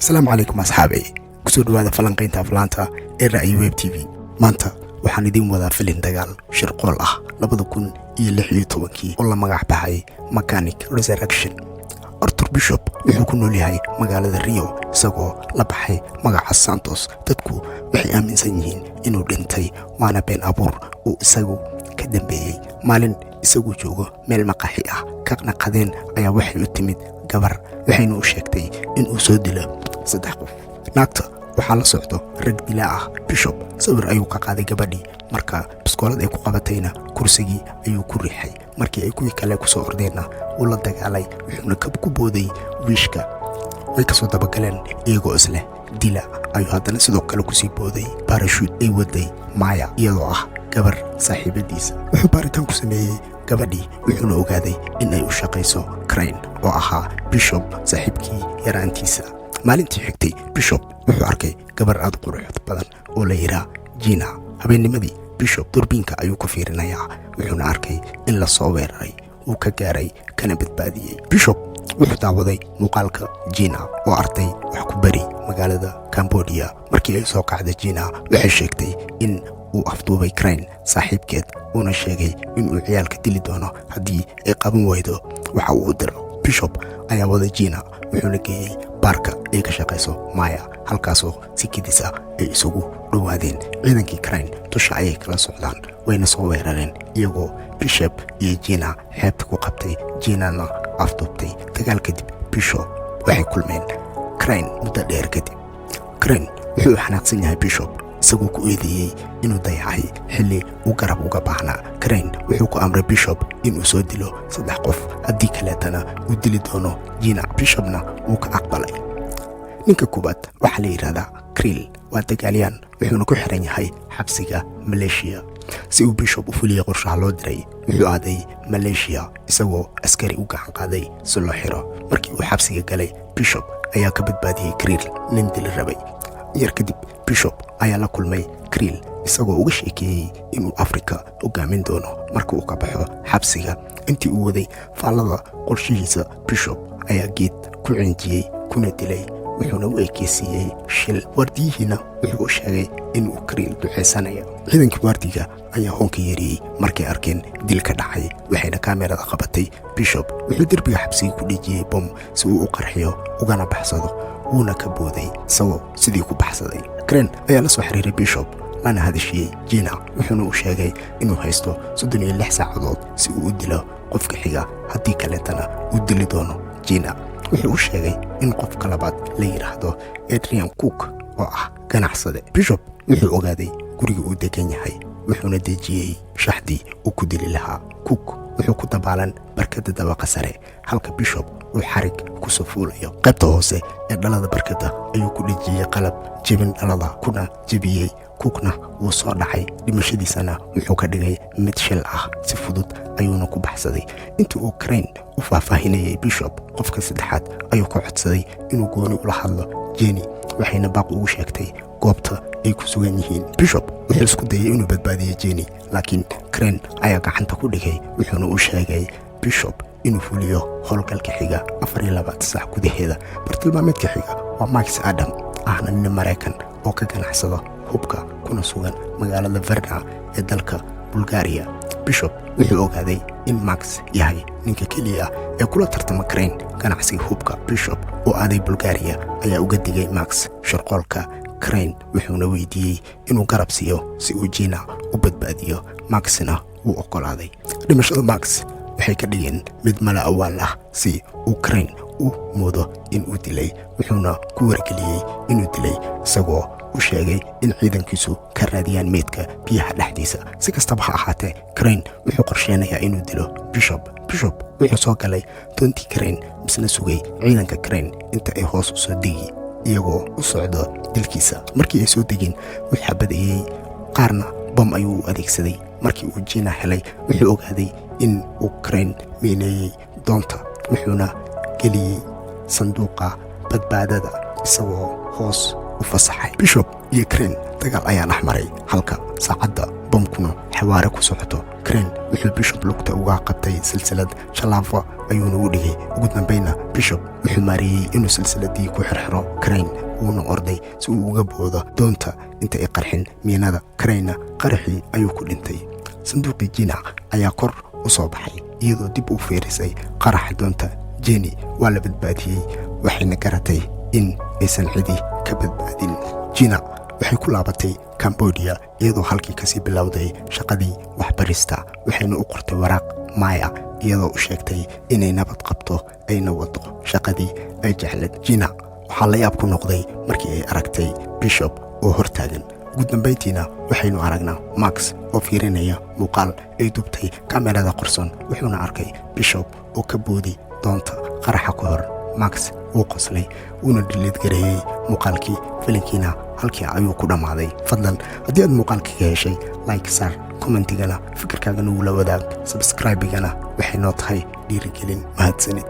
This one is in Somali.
asalaamu calaykum asxaabay kusoo dhawaada falanqaynta aflaanta ee ra'yi web t v. maanta waxaan idiin wadaa filin dagaal shirqool ah 2016 oo la magac baxay Mechanic Resurrection. Arthur Bishop wuxuu ku nool yahay magaalada Rio isagoo la baxay magaca Santos. dadku waxay aaminsan yihiin inuu dhintay waana been abuur uu isagu ka dambeeyey. maalin isagu joogo meel maqaxi ah kaqna qadeen ayaa waxay u timid gabar waxayna u sheegtay inuu soo dilo 3 qof. naagta waxaa la socdo rag dilaa ah. Bishop sawir ayuu ka qaaday gabadhii, marka biskoolad ay ku qabatayna kursigii ayuu ku riixay. markii ay kuwii kale ku soo ordeenna uu la dagaalay wuxuuna ku booday wiishka. way ka soo dabagaleen iyagoo isleh dila ayuu haddana sidoo kale ku sii booday parachute ay waday Maya iyadoo ah gabar saaxiibadiisa. wuxuu baaritaan ku sameeyey gabadhii wuxuuna ogaaday in ay u shaqayso Crane oo ahaa Bishop saaxiibkii yaraantiisa. maalintii xigtay Bishop wuxuu arkay gabar aad qurux badan oo la yiraahdo Gina. habeennimadii Bishop durbiinka ayuu ku fiirinayaa wuxuuna arkay in la soo weeraray uu ka gaaray kana badbaadiyey. Bishop wuxuu daawaday muuqaalka Gina oo artay wax ku bari magaalada Cambodia. markii ay soo kacday Gina waxay sheegtay in uu afduubay Crane saaxiibkeed uuna sheegay inuu ciyaalka dili doono haddii ay qaban waydo waxa uu diro. Bishop ayaa wada Gina wuxuuna geeyey baarka ay ka shaqayso Maya, halkaasoo si kedis ah ay isugu dhowaadeen. ciidankii Crane dusha ayay kala socdaan wayna soo weerareen iyagoo Bishop iyo Gina xeebta ku qabtay. Ginana afduubtay. dagaal kadib Bishop waxay kulmeen Crane muddo dheer kadib. Crane wuxuu xanaaqsan yahay Bishop isagoo ku eedeeyey inuu dayacay xilli uu garab uga baahnaa. Crane wuxuu ku amray Bishop inuu soo dilo 3 qof haddii kaleetana uu dili doono Gina. Bishopna wuu ka aqbalay. ninka koowaad waxaa la yidhaahdaa Krill. waa dagaalyan wuxuuna ku xiran yahay xabsiga Malaysia. si uu Bishop u fuliyo qorshaha loo diray wuxuu aaday Malaysia isagoo askari u gacan qaaday si loo xiro. markii uu xabsiga galay Bishop ayaa ka badbaadiyey Krill nin dili rabay. yar kadib Bishop ayaa la kulmay Krill isagoo uga sheekeeyey inuu Afrika hogaamin doono marka uu ka baxo xabsiga. intii uu waday faallada qorshihiisa Bishop ayaa geed ku cinjiyey kuna dilay wuxuuna u ekeysiiyey shil. waardiyihiina wuxuu u sheegay inuu Krill duceysanayo. ciidankii waardiga ayaa hoonka yeeriyey markay arkeen dil ka dhacay waxayna kaamirada qabatay. Bishop wuxuu derbiga xabsiga ku dhejiyey bom si uu u qarxiyo ugana baxsado wuuna ka booday isagoo sidii ku baxsaday. Crane ayaa la soo xiriiray Bishop lana hadashiyey Gina wuxuuna u sheegay inuu haysto 36 saacadood si uu u dilo qofka xiga haddii kaleetana uu dili doono Gina. wuxuu u sheegay in qofka labaad la yiraahdo Adrian Cook oo ah ganacsade. Bishop wuxuu ogaaday guriga uu degan yahay wuxuuna dejiyey shaxdii uu ku dili lahaa. Cook wuxuu ku dabaalan barkada dabaqa sare halka Bishop uu xarig ku soo fuulayo. qaybta hoose ee dhalada barkada ayuu ku dhejiyey qalab jebin dhalada kuna jebiyey. Cookna wuu soo dhacay. dhimashadiisana wuxuu ka dhigay mid shil ah si fudud ayuuna ku baxsaday. intii uu Crane u faahfaahinayay Bishop qofka saddexaad ayuu ka codsaday inuu gooni ula hadlo Jenny waxayna baaq ugu sheegtay goobta ay ku sugan yihiin. Bishop wuxuu isku dayay inuu badbaadiyo Jenny laakiin Crane ayaa gacanta ku dhigay wuxuuna u sheegay Bishop inuu fuliyo howlgalka xiga 24 saac gudaheeda. bartilmaameedka xiga waa Max Adam ahna nin Mareykan oo ka ganacsada hubka kuna sugan magaalada Varna ee dalka Bulgaria. Bishop wuxuu ogaaday in Max yahay ninka keliya ee kula tartama Crane ganacsiga hubka. Bishop oo aaday Bulgaria ayaa uga digay Max shirqoolka Crane wuxuuna weydiiyey inuu garab siiyo si uu Gina u badbaadiyo. Maxna wuu oggolaaday. dhimashada Max waxay ka dhigeen mid mala awaal ah si uu Crane u moodo inuu dilay wuxuuna ku wargeliyey inuu dilay isagoo u sheegay in ciidankiisu ka raadiyaan meydka biyaha dhexdiisa. si kastaba ha ahaatee Crane wuxuu qorsheenayaa inuu dilo Bishop. wuxuu soo galay doontii Crane misna sugay ciidanka Crane inta ay hoos u soo degi iyagoo u socdo dilkiisa. markii ay soo degeen wuxuu xabadeeyey qaarna bom ayuu u adeegsaday. markii uu Gina helay wuxuu ogaaday in uu Crane miineeyey doonta wuxuuna geliyey sanduuqa badbaadada isagoo hoos u fasaxay. Bishop iyo Crane dagaal ayaa dhex maray halka saacadda boomkuna xawaare ku socoto. Crane wuxuu Bishop lugta uga qabtay silsilad shalaafo ayuuna u dhigay. ugu dambayna Bishop wuxuu maareeyay inuu silsiladii ku xirxiro Crane wuuna orday si uu uga boodo doonta inta ay qarxin miinada. Crane qaraxii ayuu ku dhintay. sanduuqii Gina ayaa kor u soo baxay iyadoo dib u fiirisay qaraxa doonta. Jenny waa la badbaadiyey waxayna garatay in aysan cidi ka badbaadin. Gina waxay ku laabatay Cambodia iyadoo halkii kasii bilowday shaqadii waxbarista. waxayna u qortay waraaq Maya iyadoo u sheegtay inay nabad qabto ayna wado shaqadii ay jeclad. Gina waxaa la yaab ku noqday markii ay aragtay Bishop oo hortaagan. ugu dambayntiina waxaynu aragnaa Max oo fiirinaya muuqaal ay dubtay kamerada qarsoon. wuxuuna arkay Bishop oo ka boodi doonta qaraxa ka hor. Max wuu qoslay wuuna dhiliid gareeyay muuqaalkii. filinkiina halkii ayuu ku dhammaaday. fadlan haddii aad muuqaalka ka heshay like saar, commentigana fikirkaagana wuu la wadaag, subscribe-gana waxay noo tahay dhiirigelin. mahadsanid.